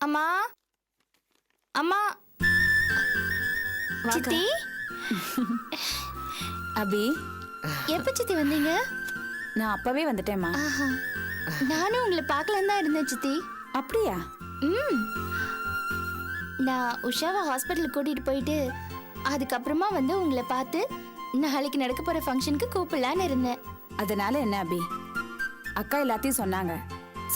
அம்மா அம்மா சித்தி அபி, எப்ப சித்தி வந்தீங்க? நான் அப்பவே வந்துட்டேம்மா. ஆஹா, நானும் உங்களை பார்க்கலன்னு தான் இருந்தேன் சித்தி. அப்படியா? ம், நான் உஷாவை ஹாஸ்பிட்டலுக்கு கூட்டிட்டு போயிட்டு அதுக்கப்புறமா வந்து உங்களை பார்த்து நாளைக்கு நடக்க போற ஃபங்க்ஷனுக்கு கூப்பிடலான்னு இருந்தேன். அதனால என்ன அபி? அக்கா எல்லாத்தையும் சொன்னாங்க.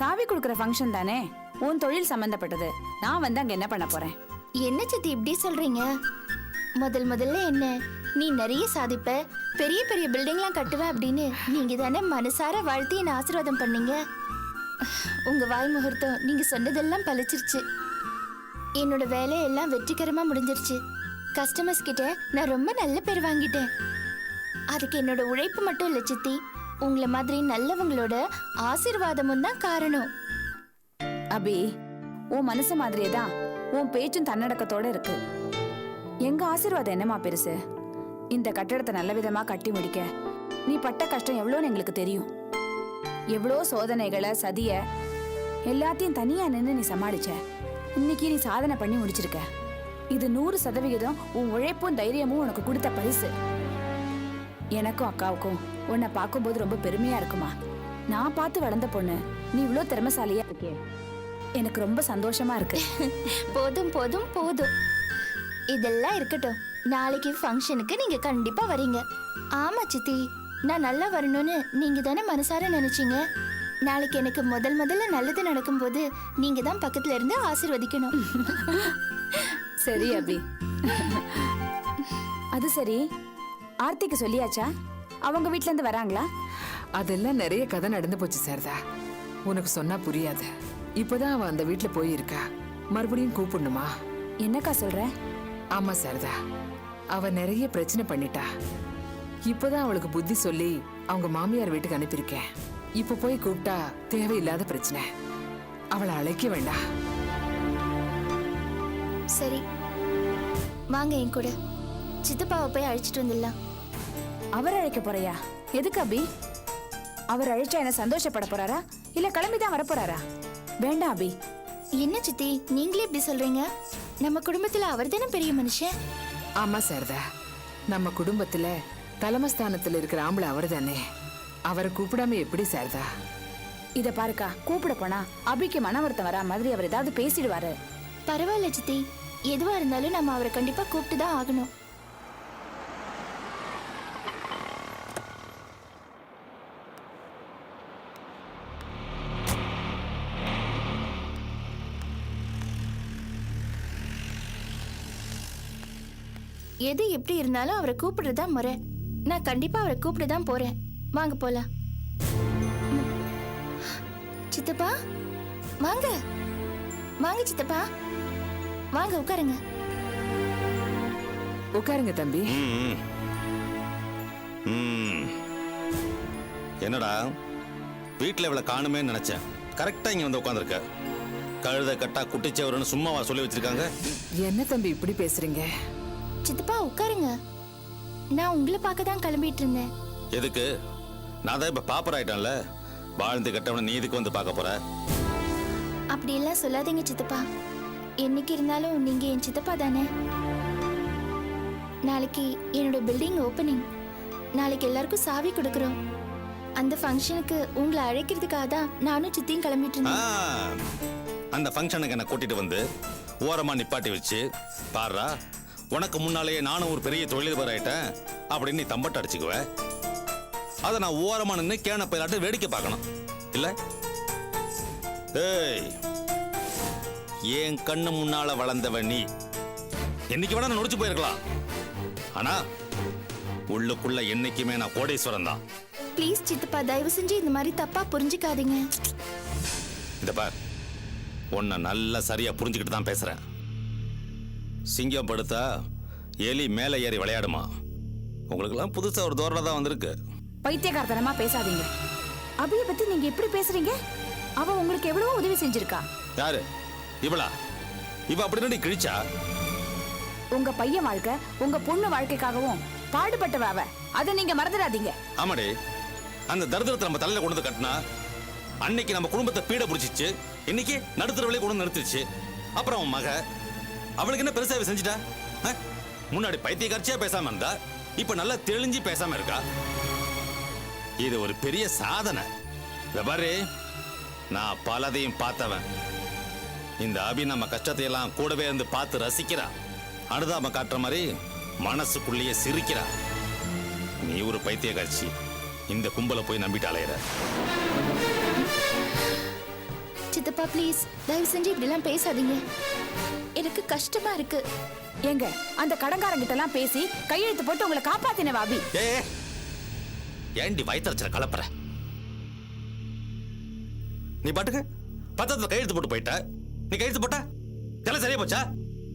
சாவி கொடுக்குற ஃபங்க்ஷன் தானே, உன் தொழில் சம்பந்தப்பட்டது. நான் வந்து அங்க என்ன பண்ண போறேன்? என்ன சித்தி இப்படி சொல்றீங்க? முதல்ல என்ன நீ நிறைய சாதிப்ப, பெரிய பெரிய பில்டிங்லாம் கட்டுவ அப்படின்னு நீங்க தானே மனசார வாழ்த்தி என்ன ஆசீர்வாதம் பண்ணீங்க. உங்க வாய் முகூர்த்தம் நீங்க சொன்னதெல்லாம் பழிச்சிருச்சு. என்னோட வேலையெல்லாம் வெற்றிகரமா முடிஞ்சிருச்சு. கஸ்டமர்ஸ் கிட்ட நான் ரொம்ப நல்ல பேர் வாங்கிட்டேன். அதுக்கு என்னோட உழைப்பு மட்டும் இல்ல சித்தி, உங்களை மாதிரி நல்லவங்களோட ஆசீர்வாதமும் தான் காரணம். அபி, உன் மனசு மாதிரியே தான் உன் பேச்சும் தன்னடக்கத்தோட இருக்கு. எங்க ஆசீர்வாதம் என்னமா பெருசு? இந்த கட்டடத்தை நல்ல விதமா கட்டி முடிக்க நீ பட்ட கஷ்டம் எவ்வளோன்னு எங்களுக்கு தெரியும். எவ்வளோ சோதனைகளை, சதிய எல்லாத்தையும் தனியா நின்று நீ சமாளிச்ச. இன்னைக்கு நீ சாதனை பண்ணி முடிச்சிருக்க. இது 100% உன் உழைப்பும் தைரியமும் உனக்கு கொடுத்த பரிசு. எனக்கும் அக்காவுக்கும் உன்னை பார்க்கும்போது ரொம்ப பெருமையா இருக்குமா. நான் பார்த்து வளர்ந்த பொண்ணு நீ இவ்வளோ திறமைசாலியா இருக்கே, எனக்கு ரொம்ப சந்தோஷமா இருக்கு. போதும் போதும் போதும், இதெல்லாம் இருக்கட்டும். நாளைக்கு ஃபங்க்ஷனுக்கு நீங்க கண்டிப்பா வரீங்க. ஆமா சித்தி, நான் நல்லா வரணும்னு நீங்க தானே மனசார நினைச்சீங்க. நாளைக்கு எனக்கு முதல்ல நல்லது நடக்கும்போது நீங்க தான் பக்கத்துல இருந்து ஆசீர்வதிக்கணும். சரி அபி. அது சரி, ஆர்த்திக்கு சொல்லியாச்சா? அவங்க வீட்ல இருந்து வராங்களா? அதெல்லாம் நிறைய கதை நடந்து போச்சு சாரதா. உனக்கு சொன்னா புரியாது. இப்பதான் அவ அந்த வீட்டுல போயிருக்கா. மறுபடியும் கூப்பிடணுமா? என்னக்கா சொல்ற? ஆமா சாரதா, அவ நிறைய பிரச்சனை பண்ணிட்டா. இப்பதான் அவளுக்கு புத்தி சொல்லி அவங்க மாமியார் வீட்டுக்கு அனுப்பியிருக்கேன். இப்ப போய் கூப்பிட்டா தேவையில்லாத பிரச்சனை. அவளை அழைக்க வேண்டாம். சரி வாங்க என் கூட, சித்தப்பாவை போய் அழைச்சிட்டு வந்துடலாம். அவர் அழைக்க போறியா? எதுக்கு அபி? அவர் அழைச்சா என்ன சந்தோஷப்பட போறாரா இல்ல கிளம்பிதான் வரப்போறாரா? வேண்டாம் அபி. என்ன சித்தி நீங்களே இப்படி சொல்றீங்க? நம்ம குடும்பத்துல அவர் தானே பெரிய மனுஷன். ஆமா சாரதா, நம்ம குடும்பத்துல தலைமஸ்தானத்துல இருக்கிற ஆம்பளை அவர் தானே. அவரை கூப்பிடாம எப்படி சாரதா? இத பாருக்கா, கூப்பிட போனா அபிக்கு மன வருத்தம் வரா மாதிரி அவர் ஏதாவது பேசிடுவாரு. பரவாயில்ல சித்தி, எதுவா இருந்தாலும் நம்ம அவரை கண்டிப்பா கூப்பிட்டு தான் ஆகணும். எது எப்படி இருந்தாலும் அவரை கூப்பிடுறதா முறை. நான் கண்டிப்பா அவரை கூப்பிட்டு தான் போறேன். வாங்க போலாம். சித்தப்பா வாங்க. வாங்க சித்தப்பா, வாங்க உட்காருங்க. உட்காருங்க தம்பி. என்னடா வீட்டுல இவளை காணுமே நினைச்சேன். கரெக்டா இங்க வந்து உட்காந்துருக்க. கழுத கட்டா குட்டிச்சவருன்னு சும்மாவா சொல்லி வச்சிருக்காங்க? என்ன தம்பி இப்படி பேசுறீங்க? சித்தப்பா உட்காருங்க. நான் உங்களை பார்க்க தான் கிளம்பிட்டு இருந்தேன். எதுக்கு? நான் தான் இப்ப பாப்பர் ஆயிட்டேன்ல. வாழ்ந்து கட்டவன நீ இதுக்கு வந்து பார்க்க போற? அப்படி எல்லாம் சொல்லாதீங்க சித்தப்பா. என்னைக்கு இருந்தாலும் நீங்க என் சித்தப்பா தானே. நாளைக்கு என்னோட பில்டிங் ஓப்பனிங். நாளைக்கு எல்லாருக்கும் சாவி கொடுக்குறோம். அந்த ஃபங்க்ஷனுக்கு உங்களை அழைக்கிறதுக்காக தான் நானும் சித்தியும் கிளம்பிட்டு இருந்தேன். அந்த ஃபங்க்ஷனுக்கு என்ன கூட்டிட்டு வந்து ஓரமா நிப்பாட்டி வச்சு பாருடா, உனக்கு முன்னாலேயே நானும் ஒரு பெரிய தொழிலதிபர் ஆயிட்டேன் அப்படின்னு நீ தம்பட்ட அடிச்சுக்குவ. அதை நான் ஓரமா நின்று கேன பயிலாட்டு வேடிக்கை பார்க்கணும் இல்ல? ஏய், என் கண்ணு முன்னால வளர்ந்தவன் நீ. என்னைக்கு வேணா நொடிச்சு போயிருக்கலாம், ஆனா உள்ளுக்குள்ள என்னைக்குமே நான் கோடீஸ்வரன் தான். ப்ளீஸ் சித்தப்பா, தயவு செஞ்சு இந்த மாதிரி தப்பா புரிஞ்சுக்காதீங்க. இந்த பார், உன்னை நல்லா சரியா புரிஞ்சுக்கிட்டு தான் பேசுறேன். சிங்கம் படுத்தா எலி மேலே ஏறி விளையாடுமா? உங்களுக்கெல்லாம் புதுசா ஒரு தோரணை தான் வந்திருக்கு. பைத்தியக்காரத்தனமா பேசாதீங்க. அபிய பத்தி நீங்க எப்படி பேசுறீங்க? அவ உங்களுக்கு எவ்வளவோ உதவி செஞ்சிருக்கா. யாரு இவளா? இவ அப்படின்னு கிழிச்சா? உங்க பையன் வாழ்க்கை, உங்க பொண்ணு வாழ்க்கைக்காகவும் பாடுபட்டவ அவ. அதை நீங்க மறந்துடாதீங்க. ஆமாடி, அந்த தரித்திரத்தை நம்ம தலையில கொண்டு வந்து கட்டினா அன்னைக்கு நம்ம குடும்பத்தை பீட பிடிச்சிச்சு, இன்னைக்கு நடுத்தரவிலே கொண்டு நிறுத்திச்சு. அப்புறம் உன் மக, அவளுக்கு என்ன பெருசாவே செஞ்சுட்டா? முன்னாடி பைத்தியக்காரச்சியா பேசாம இருந்தா இப்ப நல்லா தெளிஞ்சு பேசாம இருக்கா. இது ஒரு பெரிய சாதனை. பாரு, நான் பலதையும் பார்த்தவன். இந்த அபி நம்ம கஷ்டத்தை எல்லாம் கூடவே இருந்து பார்த்து ரசிக்கிறா. அனுதாப காட்டுற மாதிரி மனசுக்குள்ளேயே சிரிக்கிறா. நீ ஒரு பைத்தியக்காரச்சி, இந்த கும்பலை போய் நம்பிட்டு அலையிற. சித்தப்பா ப்ளீஸ் தயவு செஞ்சு இப்படிலாம் பேசாதீங்க. எனக்கு கஷ்டமா இருக்கு. எங்க அந்த கடங்காரங்கிட்ட எல்லாம் பேசி கையெழுத்து போட்டு உங்களை காப்பாத்தினவ அபி. ஏண்டி வயிற்றுச்சல கலப்புற? நீ பாட்டுக்கு பத்திரத்துல கையெழுத்து போட்டு போயிட்ட. நீ கையெழுத்து போட்ட எல்லாம் சரியா போச்சா?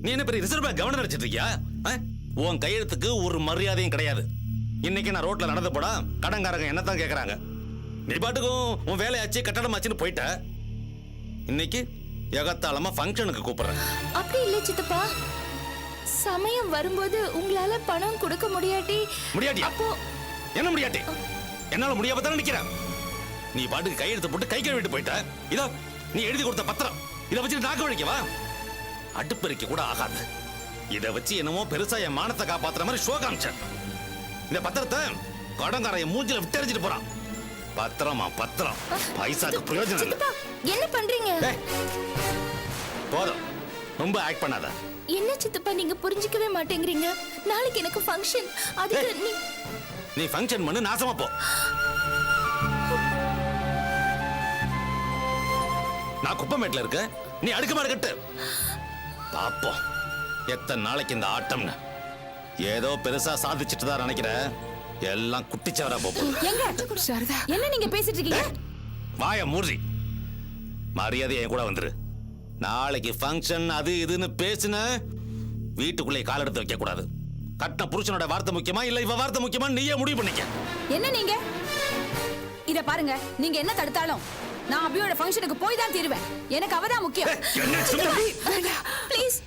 நீ என்ன பெரிய ரிசர்வ் பேங்க் கவர்னர் வச்சிட்டு இருக்கியா? உன் கையெழுத்துக்கு ஒரு மரியாதையும் கிடையாது. இன்னைக்கு நான் ரோட்ல நடந்து போடா கடங்காரங்க என்னத்தான் கேக்குறாங்க. நீ பாட்டுக்கும் உன் வேலையாச்சு கட்டடம் ஆச்சுன்னு போயிட்ட. இன்னைக்கு எகத்தாளமா ஃபங்க்ஷனுக்கு கூப்பிடுறேன். அப்படி இல்ல சித்தப்பா, சமயம் வரும்போது உங்களால பணம் கொடுக்க முடியாட்டி அப்போ என்ன முடியாட்டி? என்னால முடியாம தானே நிக்கிறேன். நீ பாட்டுக்கு கையெழுத்து போட்டு கை கழுவிட்டு போயிட்ட. இதோ நீ எழுதி கொடுத்த பத்திரம், இதை வச்சு நாக்கு வழிக்கவா? அடுப்பெருக்க கூட ஆகாது. இதை வச்சு என்னமோ பெருசா என் மானத்தை காப்பாத்துற மாதிரி ஷோ காமிச்சேன். இந்த பத்திரத்தை கடங்காரைய மூஞ்சில விட்டறிஞ்சிட்டு போறான். பத்திரமா பத்திரம், பைசாக்கு பிரயோஜனம் இல்ல. என்ன பண்றீங்க? போதும், ரொம்ப ஆக்ட் பண்ணாத. என்ன சித்தப்பா நீங்க புரிஞ்சிக்கவே மாட்டேங்கிறீங்க. நாளைக்கு எனக்கு ஃபங்க்ஷன். அதுக்கு நீ ஃபங்க்ஷன் பண்ணு, நாசமா போ. நான் குப்பமேட்ல இருக்க, நீ அடுக்குமாடு கட்டு. பாப்போம் எத்தனை நாளைக்கு இந்த ஆட்டம்னு. ஏதோ பெருசா சாதிச்சுட்டு தான் நினைக்கிற, எல்லாம் குட்டிச்சவரா போகும். எங்க சாரதா, என்ன நீங்க பேசிட்டு இருக்கீங்க? வாய மூடி, மரியாதை என் கூட வந்துரு. நாளைக்கு ஃபங்க்ஷன் அது இதுன்னு பேசுன வீட்டுக்குள்ளே கால் எடுத்து வைக்க கூடாது. கட்டின புருஷனோட வார்த்தை முக்கியமா இல்ல இவ வார்த்தை முக்கியமா நீயே முடிவு பண்ணிக்க. என்ன நீங்க இத பாருங்க, நீங்க என்ன தடுத்தாலும் நான் அபியோட ஃபங்க்ஷனுக்கு போய் தான் தீருவேன். எனக்கு அவதான் முக்கியம். Please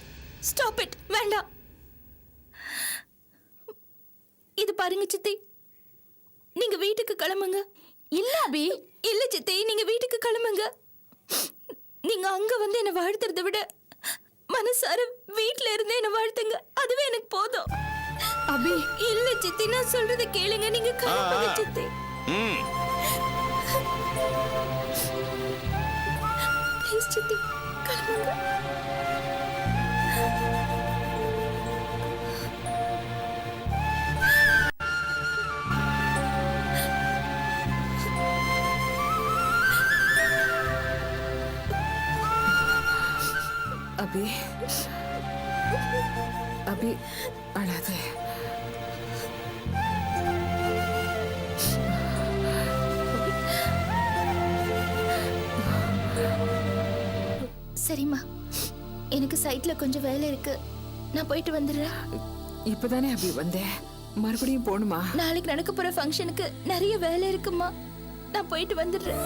stop it. வேண்டாம். இது பாருங்க சித்தி, நீங்க வீட்டுக்கு கிளம்புங்க. இல்ல அபி, இல்ல சித்தி, நீங்க வீட்டுக்கு கிளம்புங்க. நீங்க அங்க வந்து என்ன வாழ்த்துறதை விட மனசார வீட்ல இருந்து என்ன வாழ்த்துங்க, அதுவே எனக்கு போதும். அபி இல்ல சித்தி, நான் சொல்றதை கேளுங்க. நீங்க கிளம்புங்க சித்தி. ப்ளீஸ் சித்தி கிளம்புங்க. அபி, அபி அழாதே. சரிம்மா, எனக்கு சைட்ல கொஞ்சம் வேலை இருக்கு, நான் போயிட்டு வந்துடுறேன். இப்பதானே அபி வந்தேன், மறுபடியும் போணுமா? நாளைக்கு நடக்க போற ஃபங்க்ஷனுக்கு நிறைய வேலை இருக்குமா, நான் போயிட்டு வந்துடுறேன்.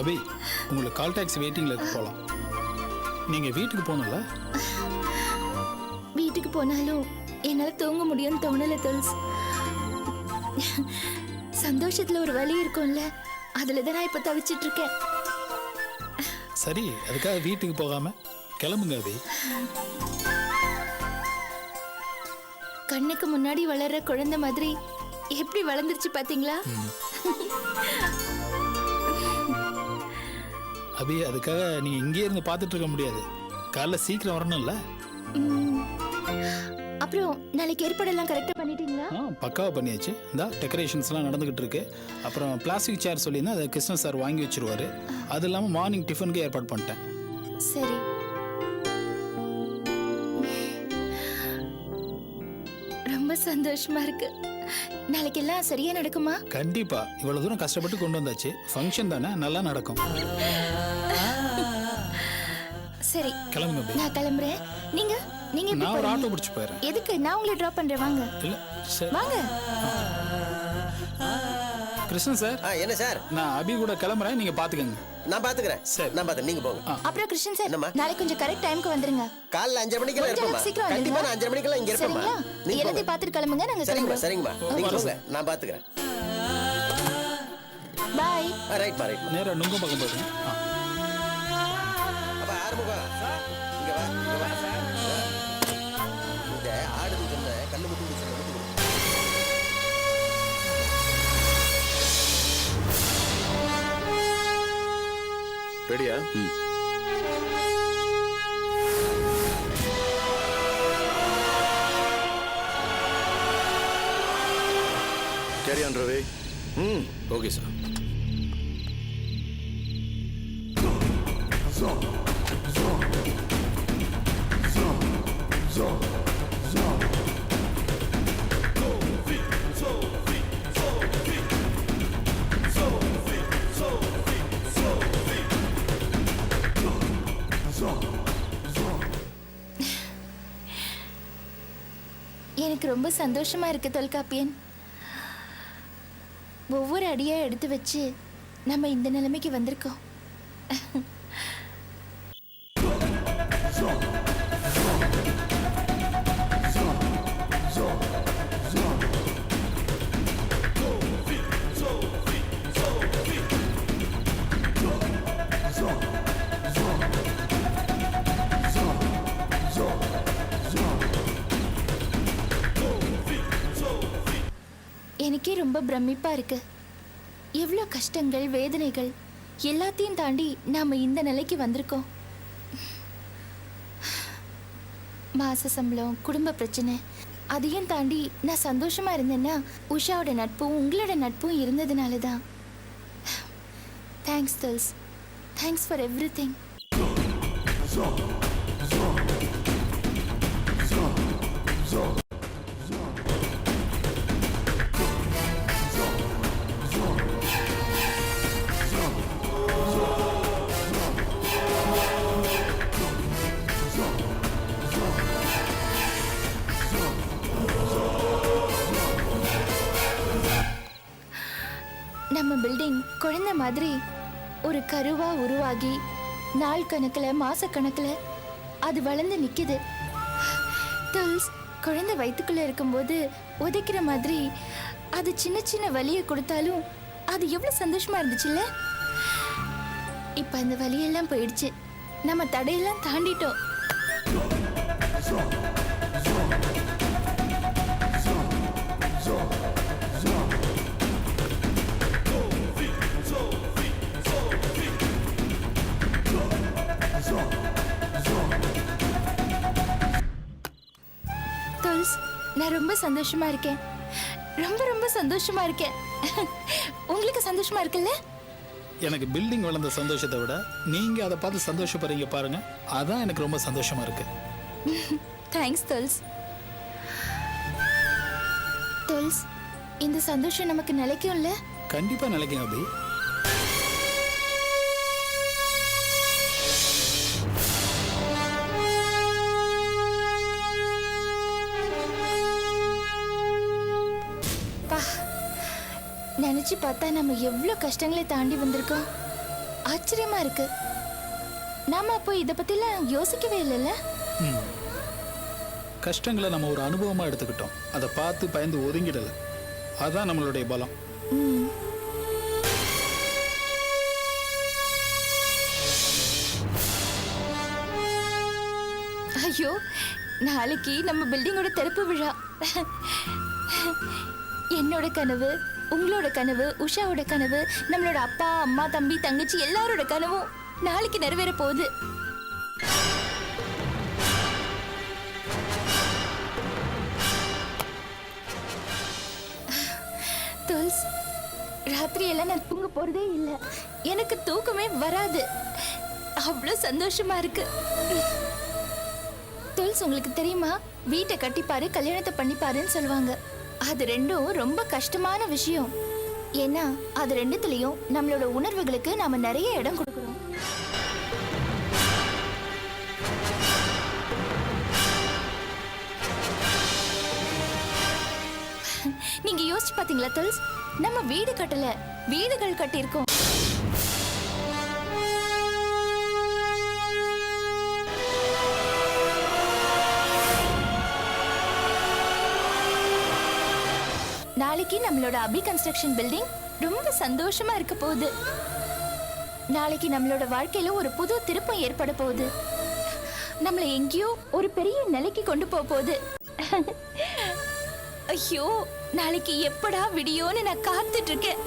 அபி, உங்களுக்கு கால் டாக்ஸி வெயிட்டிங்ல இருக்கு, போகலாம். நீங்க வீட்டுக்கு போகணும்ல? வீட்டுக்கு போனாலும் என்னால தூங்க முடியும்னு தோணல துல்ஸ். சந்தோஷத்துல ஒரு வலி இருக்கும்ல, அதுலதான் நான் இப்ப தவிச்சிட்டு இருக்கேன். சரி, அதுக்காக வீட்டுக்கு போகாம கிளம்புங்க அபி. கண்ணுக்கு முன்னாடி வளர்ற குழந்தை மாதிரி எப்படி வளர்ந்துருச்சு பாத்தீங்களா? அபி, அதுக்காக நீங்க இங்கே இருந்து பார்த்துட்டு இருக்க முடியாது. காலைல சீக்கிரம் வரணும்ல. அப்புறம் நாளைக்கு ஏற்பாடெல்லாம் கரெக்டா பண்ணிட்டீங்களா? பக்காவா பண்ணியாச்சு. இந்த டெக்கரேஷன்ஸ்லாம் நடந்துகிட்டு இருக்கு. அப்புறம் பிளாஸ்டிக் சேர் சொல்லியிருந்தா அதை கிருஷ்ண சார் வாங்கி வச்சிருவாரு. அது இல்லாமல் மார்னிங் டிஃபனுக்கு ஏற்பாடு பண்ணிட்டேன். சரி. ரொம்ப சந்தோஷமா இருக்கு. நாளைக்கு எல்லாம் சரியா நடக்குமா? கண்டிப்பா. இவ்வளவு தூரம் கஷ்டப்பட்டு கொண்டு வந்தாச்சு. ஃபங்க்ஷன் தானே, நல்லா நடக்கும். சரி, கிளம்புங்க அபி. நான் கிளம்புறேன். நீங்க நீங்க எப்படி நான் ஒரு போறீங்க? ஆட்டோ பிடிச்சு போயிடுறேன். எதுக்கு? நான் உங்களை டிராப் பண்றேன். வாங்க இல்ல சார். வாங்க. கிருஷ்ணன் சார், என்ன சார்? நான் அபி கூட கிளம்புறேன், நீங்க பாத்துக்கங்க. நான் பாத்துக்கிறேன். சரி. நான் பாத்து நீங்க போங்க. அப்புறம் கிருஷ்ணன் சார், என்னம்மா? நாளைக்கு கொஞ்சம் கரெக்ட் டைம்க்கு வந்துருங்க. காலைல 5:30 மணிக்கெல்லாம் கொஞ்சம் இருப்பேம்மா. சீக்கிரம் கண்டிப்பா வந்துருங்க. நான் 5:30 மணிக்கெல்லாம் இங்க இருப்பேம்மா. சரிங்களா? நீங்க எல்லாத்தையும் போங்க. பார்த்துட்டு கிளம்புங்க. நாங்க சரிங்கம்மா, கிளம்புறோம். சரிங்கம்மா. நீங்க போங்க, நான் பாத்துக்கிறேன். பாய். ரைட்மா, ரைட்மா. நேரா நுங்கம் பக்கம் போயிடுங்க. அப்ப ஆறுமுகம், இங்க வா, இங்க வா. இந்த ஆடுன்னு சொன்ன கல்லு முட்டு கொடுத்து ரெடியா? Carry on Ravi. Okay sir. எனக்கு ரொம்ப சந்தோஷமா இருக்கு தொல்காப்பியன். ஒவ்வொரு அடியா எடுத்து வச்சு நம்ம இந்த நிலைமைக்கு வந்திருக்கோம். எனக்கே ரொம்ப பிரமிப்பா இருக்கு. எவ்வளோ கஷ்டங்கள், வேதனைகள் எல்லாத்தையும் தாண்டி நாம இந்த நிலைக்கு வந்திருக்கோம். மாச சம்பளம், குடும்ப பிரச்சனை அதையும் தாண்டி நான் சந்தோஷமா இருந்தேன்னா உஷாவோட நட்பும் உங்களோட நட்பும் இருந்ததுனால தான். தேங்க்ஸ் தல்ஸ். Thanks for everything. நம்ம பில்டிங் குழந்தை மாதிரி ஒரு கருவா உருவாகி நாள் கணக்குல, மாச கணக்குல அது வளர்ந்து நிக்குது. தல்ஸ், குழந்தை வயிற்றுக்குள்ள இருக்கும்போது உதைக்கிற மாதிரி அது சின்ன சின்ன வலியை கொடுத்தாலும் அது எவ்வளவு சந்தோஷமா இருந்துச்சுல்ல. இப்ப அந்த வலியெல்லாம் போயிடுச்சு. நம்ம தடையெல்லாம் தாண்டிட்டோம். தல்ஸ், நான் ரொம்ப சந்தோஷமா இருக்கேன். ரொம்ப ரொம்ப சந்தோஷமா இருக்கேன். உங்களுக்கு சந்தோஷமா இருக்குல்ல? எனக்கு பில்டிங் வளர்ந்த சந்தோஷத்தை விட நீங்க அதை பார்த்து சந்தோஷப்படுறீங்க பாருங்க, அதான் எனக்கு ரொம்ப சந்தோஷமா இருக்கு. தேங்க்ஸ் தல்ஸ். தல்ஸ், இந்த சந்தோஷம் நமக்கு நிலைக்கும்ல? கண்டிப்பா நிலைக்கும் அபி. நினைச்சு பார்த்தா நம்ம எவ்வளவு கஷ்டங்களை தாண்டி வந்திருக்கோம். ஆச்சரியமா இருக்கு. நாம அப்போ இத பத்திலாம் யோசிக்கவே இல்லைல்ல. கஷ்டங்களை நம்ம ஒரு அனுபவமா எடுத்துக்கிட்டோம். அதை பார்த்து பயந்து ஒதுங்கிடல. அதான் நம்மளுடைய பலம். ஐயோ, நாளைக்கு நம்ம பில்டிங்கோட திறப்பு விழா. என்னோட கனவு, உங்களோட கனவு, உஷாவோட கனவு, நம்மளோட அப்பா, அம்மா, தம்பி, தங்கச்சி எல்லாரோட கனவும் நாளைக்கு நிறைவேற போகுது. துல்ஸ், ராத்திரி எல்லாம் நான் தூங்க போறதே இல்லை. எனக்கு தூக்கமே வராது. அவ்வளோ சந்தோஷமா இருக்கு. துல்ஸ், தொல்ஸ் உங்களுக்கு தெரியுமா? வீட்டை கட்டிப்பாரு, கல்யாணத்தை பண்ணிப்பாருன்னு சொல்லுவாங்க. அது ரெண்டும் ரொம்ப கஷ்டமான விஷயம். ஏன்னா அது ரெண்டுத்துலயும் நம்மளோட உணர்வுகளுக்கு நாம நிறைய இடம் கொடுக்கறோம். நீங்க யோசிச்சு பாத்தீங்களா தொல்ஸ்? நம்ம வீடு கட்டல, வீடுகள் கட்டியிருக்கோம். நாளைக்கு நம்மளோட அபி கன்ஸ்ட்ரக்ஷன் பில்டிங் ரொம்ப சந்தோஷமா இருக்க போகுது. நாளைக்கு நம்மளோட வாழ்க்கையில ஒரு புது திருப்பம் ஏற்பட போகுது. நம்மள எங்கேயோ ஒரு பெரிய நிலைக்கு கொண்டு போக போகுது. ஐயோ, நாளைக்கு எப்படா விடியோன்னு நான் காத்துட்டு இருக்கேன்.